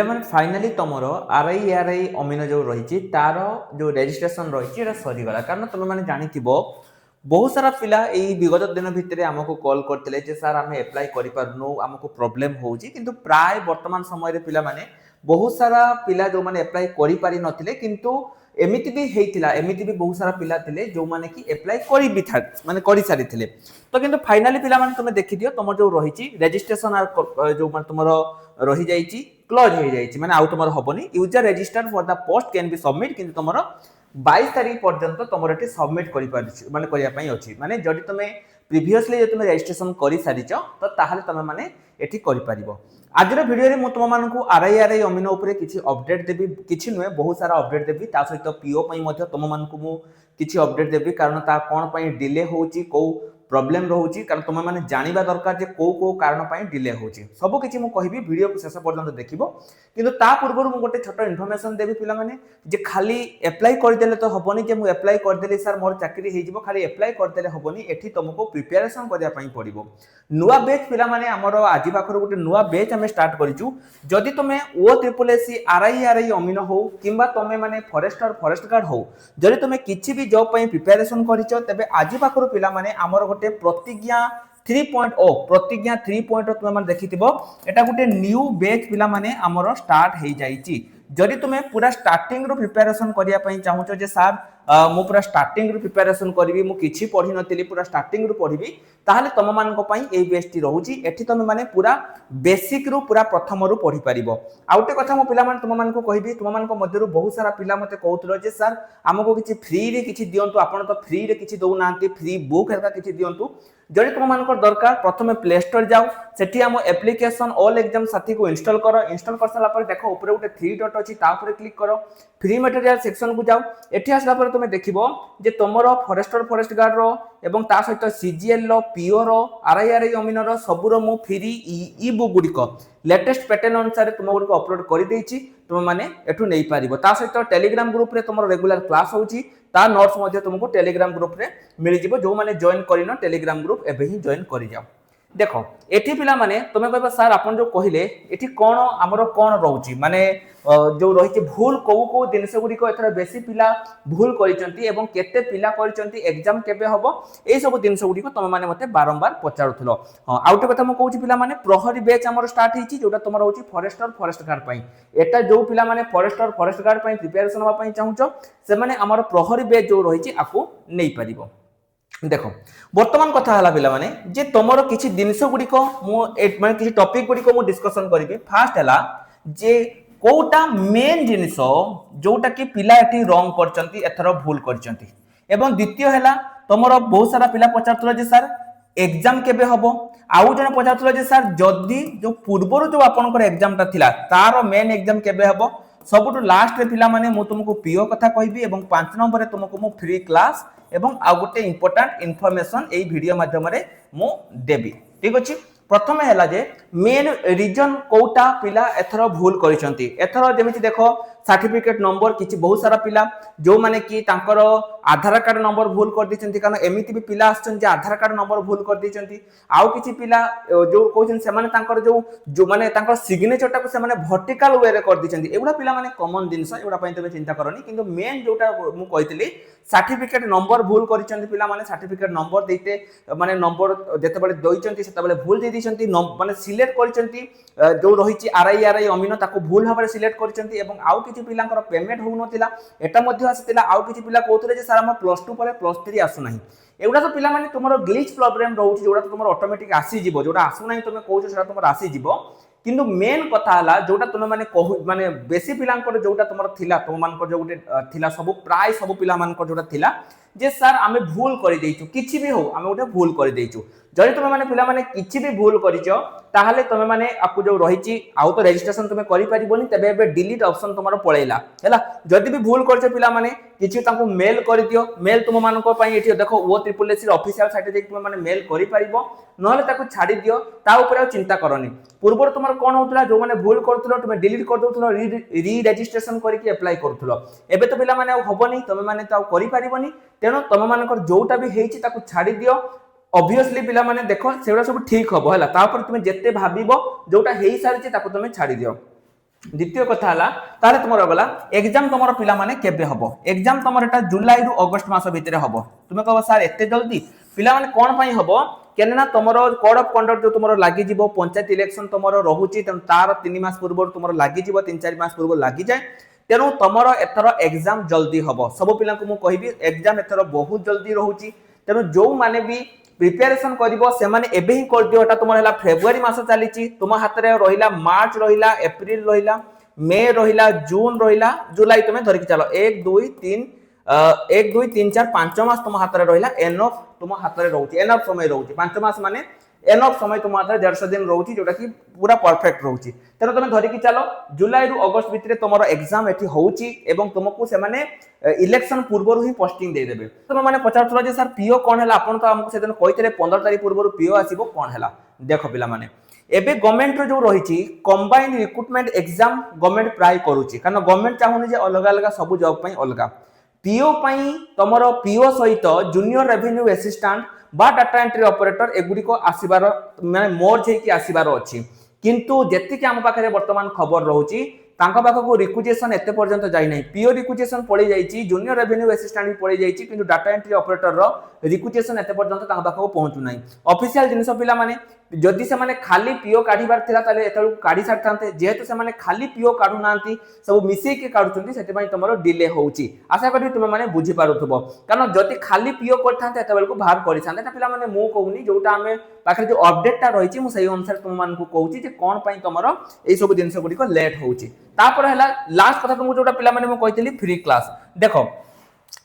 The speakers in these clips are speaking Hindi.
ମାନେ ଫାଇନାଲି ତମର ଆର୍ଆଇ ଅମିନ ଯୋଉ ରହିଛି ତାର ଯୋଉ ରେଜିଷ୍ଟ୍ରେସନ ରହିଛି ଏଟା ସରିଗଲା। କାରଣ ତମେ ମାନେ ଜାଣିଥିବ ବହୁତ ସାରା ପିଲା ଏଇ ବିଗତ ଦିନ ଭିତରେ ଆମକୁ କଲ୍ କରିଥିଲେ ଯେ ସାର୍ ଆମେ ଆପ୍ଲାଏ କରିପାରୁନୁ, ଆମକୁ ପ୍ରୋବ୍ଲେମ ହେଉଛି। କିନ୍ତୁ ପ୍ରାୟ ବର୍ତ୍ତମାନ ସମୟରେ ପିଲାମାନେ ବହୁତ ସାରା ପିଲା ଯୋଉମାନେ ଆପ୍ଲାଏ କରିପାରି ନଥିଲେ, କିନ୍ତୁ ଏମିତି ବି ହେଇଥିଲା, ଏମିତି ବି ବହୁତ ସାରା ପିଲା ଥିଲେ ଯୋଉମାନେ କି ଆପ୍ଲାଏ ମାନେ କରିସାରିଥିଲେ। ତ କିନ୍ତୁ ଫାଇନାଲି ପିଲାମାନେ ତମେ ଦେଖିଦିଅ ତମର ଯୋଉ ରହିଛି ରେଜିଷ୍ଟ୍ରେସନ ଯୋଉ ତମର ରହିଯାଇଛି କ୍ଲୋଜ ହେଇଯାଇଛି, ମାନେ ଆଉ ତମର ହବନି। User register for the post can be submit, କିନ୍ତୁ ତମର 22 ତାରିଖ পর্যন্ত তোমার এটি সবমিট করিপারিছ মানে করিয়া পাই ଅଛି। মানে যদি তুমি প্রিভিয়াসলি যদি তুমি রেজিস্ট্রেশন করে সারিছ তো তাহলে তুমি মানে এটি করি পারিব। আজর ভিডিওরে মু তোমাମାନଙ୍କୁ আরআই অমিন উপরে কিছু অপডেট দেবি, কিছু নুহে বহুত সারা অপডেট দেবি। তা সহিত পিও পাই মধ্য তোমাମାନଙ୍କୁ মু কিছু অপডেট দেবি, কারণ তা কোন পাই ডিলে হোউচি, কো প্রবলেম রহুচি, কারণ তুমি মানে জানিবা দরকার যে কো কো কারণ পাই ডিলে হোউচি। সব কিছু মু কহিবি, ভিডিও কো শেষ পর্যন্ত দেখিব। কিন্তু তা পূর্বরু মু গোটে ছোট ইনফরমেশন দেবি পিলা মানে, যে খালি এপ্লাই করিদেলে তো হবনি যে মু এপ্লাই করিদেলি স্যার মোর চাকরি হয়ে যাব, খালি এপ্লাই করিদেলে হবনি। এটি তোমাকে প্রিপারেশন করিয়া পাই পড়িব। নুয়া বেচ পিলা মানে আমার আজি পাখর গোটে নুয়া বেচ আমি স্টার্ট করিছু। যদি তুমি ও ট্রিপল এসি আরআই অমিন হও কিংবা তুমি মানে ফরেস্টর ফরেস্ট গার্ড হও, যদি তুমি কিছু বি জব পাই প্রিপারেশন করিছ, তবে আজি পাখর পিলা মানে আমার গোটে প্রতিজ্ঞা 3.0 প্রতিজ্ঞা 3.0 তুমি মানে দেখিথিব। এটা গোটে নিউ বেচ পিলা মানে আমার স্টার্ট হয়ে যাইছি। যদি তুমি পুরা স্টার্টিং রু প্রিপারেশন করিয়া পাই চাহুছ যে স্যার মু পুরা স্টার্টিং রু প্রিপারেশন করিবি, মু কিছু পড়ি নতিলি পুরা স্টার্টিং রু পড়িবি, তাহলে তোম মানক পাই এই বেচটি রহুচি। এটি তুমি মানে পুরা বেসিক রু পুরা প্রথম রু পড়ি পারিব। আউটে কথা মু পিলা মানে তোম মানক কহিবি, তোম মানক মধ্যরু বহুত সারা পিলা মতে কହୁতলো যে স্যার আমকো কিছু ফ্রি রে কিছু দিয়ন্তু, আপন তো ফ্রি রে কিছু দউ নান্তি, ফ্রি বুক হেরকা কিছু দিয়ন্তু। যদি তোমার দরকার প্রথমে প্লে স্টোর যাও, সেটি আম আপ্লিকেশন অল এক্সাম সাথী কো ইনস্টল কর। ইনস্টল করে সারা পরে দেখো উপরে গোটে 3 ডট আছে, তা উপরে ক্লিক করো। ফ্রি ম্যাটেরিয়াল সেকশন কু যাও। এটি আসলা পরে তুমি দেখিব যে তোমার ফরেস্টর ফরেস্ট গার্ড রো এবং তা সহিত সিজিএল র, পিও র, আরআই অমিন র সবুর মু ফ্রি ই বুক গুড়িক লেটেস্ট প্যাটার্ন অনুসারে তুম গুড়িক অপলোড করে দিয়েছি। তুমি মানে এঠু নেই পারিব। তা সহিত টেলিগ্রাম গ্রুপ রে তোমার রেগুলার ক্লাস হଉଛି, তা নোটস মধ্যে তোমাকে টেলিগ্রাম গ্রুপ রে মিলি যাব। जो माने जॉइन करिनो टेलीग्राम ग्रुप एबे ही जॉइन करि जाओ। देखो एठी पिला माने तुमे कहबा सर आपन जो कहिले एठी कोन हमरो कोन रहउची, माने जो रहिछि भूल को जिनस गुडी को एथरा बेसी पिला भूल करिसंती एवं केते पिला करिसंती, एग्जाम केबे हबो, ए सब जिनस गुडी को तुमे माने मते बारंबार पचारुथलो। आउटे कथा म कहउची पिला माने प्रहरी बैच हमरो स्टार्ट हिची, जोटा तुमरो होची फॉरेस्टर फॉरेस्ट गार्ड पई। एटा जो पिला माने फॉरेस्टर फॉरेस्ट गार्ड पई प्रिपरेशन होबा पई चाहुचो, से माने हमरो प्रहरी बैच जो रहिछि आकु नै परिबो। देख बर्तमान कथा हला पिला माने जे तमरो किछि जिनस गुडिक मु माने किछि टॉपिक गुडिक मु डिस्कशन करिबे। फास्ट हला जे कोटा मेन जिनस जोटा कि पिला एठी रॉन्ग करचंती, एथरो भूल करचंती। एवं द्वितीय हला तमरो बहुत सारा पिला पचारतलो जे सर एग्जाम केबे हबो, आउ जने पचारतलो जे सर जदी जो पूर्वरो जो आपनकर एग्जाम ता थिला तारो मेन एग्जाम केबे हबो। सबुठु लास्ट रे पिला माने मु तुमको पीओ कथा कहबी एवं 5 नंबर रे तुमको मु फ्री क्लास एवं आ गोटे इंपोर्टेंट इनफॉरमेशन एई वीडियो माध्यम रे मु देबी। ठीक अछि। प्रथमे हला जे मेन रीजन कोटा पिला एथरो भूल करिसंती। एथरो जेमिति देखो सर्टिफिकेट नंबर किछि बहुत सारा पिला जो माने कि तांकर आधार कार्ड नंबर भूल कर दिचंती, कारण एमिति भी पिला आछन जे आधार कार्ड नंबर भूल कर दिचंती। आउ किछि पिला जो कहउछन से माने तांकर जो माने तांकर सिग्नेचर टाको से माने वर्टिकल वे रे कर दिचंती। एगुडा पिला माने कॉमन दिनस, एगुडा पई तबे चिंता करनी। किंतु मेन जोटा मु कहितली सर्टिफिकेट नंबर भूल करिसंती पिला माने, सर्टिफिकेट नंबर देते माने नंबर जते बळे दोइचंती सेते बळे भूल दे दिसंती, माने सिलेक्ट करिसंती जो रहिछि आरआई अमिनो ताको भूल भाबरे सिलेक्ट करिसंती। एवं आउ किछि पिलांकर पेमेंट होउ नथिला, एटा मध्ये आसीतिला। आउ किछि पिला कहउतले जे सर हम +2 परे +3 आसु नाही। एगुडा तो पिला माने तुमरो ग्लिच प्रॉब्लम रहउछि, जोडा तो तुमरो ऑटोमेटिक आसी जिवो, जोडा आसु नाही तुमे कहउछ सेटा तुमरो आसी जिवो। किंतु मेन कथा हला जोटा तुम माने कहू माने बेसी पिलांकर जोटा तुमर थिला, तुम मानकर जो गोटे थिला सब प्राय सब पिला मानकर जोटा थिला जे सर आमे भूल करि देइछु, किछि भी हो आमे गोटे भूल करि देइछु। जदि तुम माने पिला माने किछि भी भूल करिचो, ताहाले तुम माने आपको जो रहिछि आउ तो रजिस्ट्रेशन तुम करि परिबोनी, तबे एबे डिलीट ऑप्शन तुमरो पळेला हैला। जदि भी भूल करछो पिला माने किछि तांको मेल करि दियो। मेल तुम मानको पई एठी देखो ओ ट्रिपल एस ऑफिशियल साइट जे तुम माने मेल करि परिबो, नहले ताको छाडी दियो। ता ऊपर चिंता करनी। पूर्व तुम कौन होता जो मैंने भूल करुलो तुम डिलीट कर दउथलो, री रजिस्ट्रेशन करके अप्लाई करुलो। एबे तो पिला माने हबनी, तुम माने तो करि परिबनी। तेनो तुम मानकर जोटा भी हेछि ताको छाडी दियो। ऑब्वियसली पिला माने देखो सेउडा सब ठीक हबो हैला। ता ऊपर तुम जत्ते भाबिबो जोटा हेइ सारिछि ताको तुम छाडी दियो। द्वितीय कथा हला ताले तुमर गला एग्जाम तुमर पिला माने केबे हबो एग्जाम तुमर एटा जुलाई रु अगस्त मास भितरे हबो तुमे कहबो सर एते जल्दी पिला माने कोन पई हबो केनना तुमर कोड ऑफ कंडक्ट जो तुमर लागि जिवो पंचायत इलेक्शन तुमर रहुची तार 3 मास पूर्व तुमर लागि जिवो 3-4 मास पूर्व लागि जाय तेनु तुमर एथर एग्जाम जल्दी हबो सब पिला को मु कहिबी एग्जाम एथर बहुत जल्दी रहुची तेनु जो माने भी प्रिपरेशन करिवो से माने एबे ही कर दियो एटा तुमर हला फेब्रुआरी मास चलीची तुम हाथ रे रहिला मार्च रहिला एप्रिल रहिला मे रहिला जून रहिला जुलाई तुमे धरि के चलो 1 2 3 1 2 3 4 5 मास तुम हाथ रे रहिला एनफ तुम हाथ रे रहउची एनफ समय रहउची 5 मास माने एनफ समय तुम हाथ रे 150 दिन रहउची जोटा की पूरा परफेक्ट रहउची तेनो तुमे धरि के चलो जुलाई रु अगस्त भितरे तुमरो एग्जाम एठी होउची एवं तुमको से माने इलेक्शन पूर्व ही पोस्टिंग दे देबे तुम माने पचारथला जे सर पीओ कोन हला आपण तो हमको सेदिन कहितले 15 तारिख पूर्व पीओ आसीबो कोन हला देखो पिला माने एबे गवर्नमेंट रो जो रहिची कंबाइंड रिक्रूटमेंट एग्जाम गवर्नमेंट प्राय करूची कारण गवर्नमेंट चाहुनी जे अलग अलग सब जॉब पई अलगा पीओ पई तमरो पीओ सहित जूनियर रेवेन्यू असिस्टेंट बा डाटा एंट्री ऑपरेटर एगुडी को आसीबार माने मोर जे की आसीबार अछि किंतु जेति के हम पाखरे वर्तमान खबर रहउची तांका पाख को रिक्विजिशन एते पर्यंत जाई नै पीओ रिक्विजिशन पड़ी जाईची जूनियर रेवेन्यू असिस्टेंट भी पड़ी जाईची किंतु डाटा एंट्री ऑपरेटर रो रिक्विजिशन एते पर्यंत तांका पाख को पहुंचु नै ऑफिशियल जिंस पिला माने जदि से माने खाली पीओ काढिबार थिला ताले एतळु काढी सारथांते जेहेतु से माने खाली पीओ काढु नांती सब मिसे के काढुचंती सेते पई तमरो डिले होउची आशा करी तुमे माने बुझी पारुथबो कारण जदि खाली पीओ करथांते एतबेल को बाहर करि थांते ता पिला माने मु कहूनी जोटा हमें पाखरे जो अपडेट ता रहिची मु सही अनुसार तुम मान को कहूची जे कोन पई तमरो ए सब जिंस गुडी को लेट होउची तापर हला लास्ट कथा तुमको जोटा पिला माने मु कहितली फ्री क्लास देखो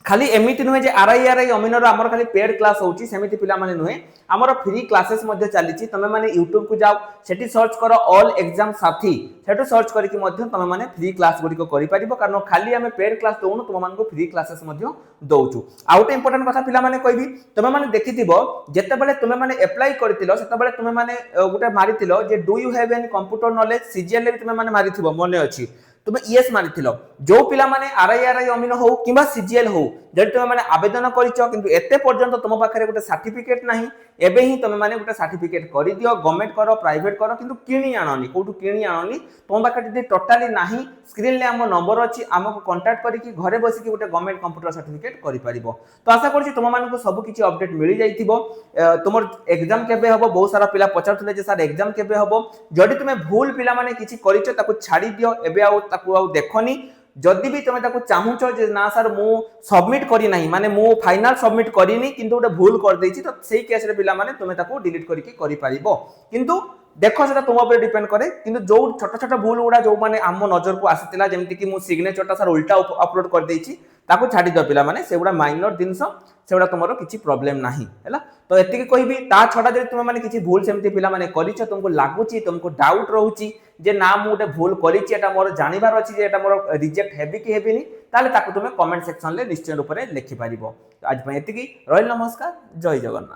खाली एमिति नुहे जे आरआई अमीनर हमर खाली पेड क्लास होउची सेमिति पिला माने नुहे हमर फ्री क्लासेस मध्ये चालीची तमे माने YouTube को जाओ सेठी सर्च करो ऑल एग्जाम साथी सेठो सर्च करिकि मध्ये तमे माने फ्री क्लास गुडी को करि परिबो कारण खाली हमें पेड क्लास दोउनु तुम मान को फ्री क्लासेस मध्ये दोउचु आउट इंपोर्टेंट कथा पिला माने कहबी तमे माने देखिथिबो जत्ते बेले तुमे माने अप्लाई करतिलो सेते बेले तुमे माने गुटे मारितिलो जे do you have any computer knowledge CGL भी तुमे माने मारिथिबो मने अछि तुम यस मानिथिलो जो पिला माने आरआई अमीन हो किबा सीजीएल हो जदि तुम माने आवेदन करिचो किंतु एते पर्यंत तुम पाखरे गोटे सर्टिफिकेट नाही एबे ही तुम माने गोटे सर्टिफिकेट करि दियो गवर्नमेंट करो प्राइवेट करो किंतु किनी आननी कोठु किनी आननी तुम पाखरे जदि टोटली नाही स्क्रीन ले हमर नंबर अछि हमको कांटेक्ट करिकि घरे बसी कि गोटे गवर्नमेंट कंप्यूटर सर्टिफिकेट करि परिबो तो आशा करछि तुम मानको सब किछि अपडेट मिलि जाइतिबो तुमर एग्जाम केबे हबो बहुत सारा पिला पचारथले जे सर एग्जाम केबे हबो जदि तुमे भूल पिला माने किछि करिचो ताको छाडी दियो एबे आ ताको आ देखनी जदि भी तुम ताको चाहूचो जे ना सर मु सबमिट करी नाही माने मु फाइनल सबमिट करिनी किंतु गोटे भूल कर देछि तो सेही केस रे पिला माने तुमे ताको डिलीट करिकि करि परिबो किंतु देखो सेटा तुम ऊपर डिपेंड करे किंतु जो छोटा छोटा भूल उडा जो माने आम नजर को आसीतिला जेमति कि मु सिग्नेचर ता सर उल्टा अपलोड कर देछि ताको छाडी दो पिला माने सेउडा माइनर जिंस सेउडा तुमरो किछि प्रॉब्लम नाही हैला तो एति के कहबी ता छोटा जे तुम माने किछि भूल सेमति पिला माने करिछ तुमको लागुची तुमको डाउट रहउची जे ना मु उडे भूल करिछि एटा मोर जानिबार अछि जे एटा मोर रिजेक्ट हेबी कि हेबिनी ताले ताको तुमे कमेंट सेक्शन ले निश्चय रूप रे लिखि परिबो आज पय एति की रहिल नमस्कार जय जगन्नाथ।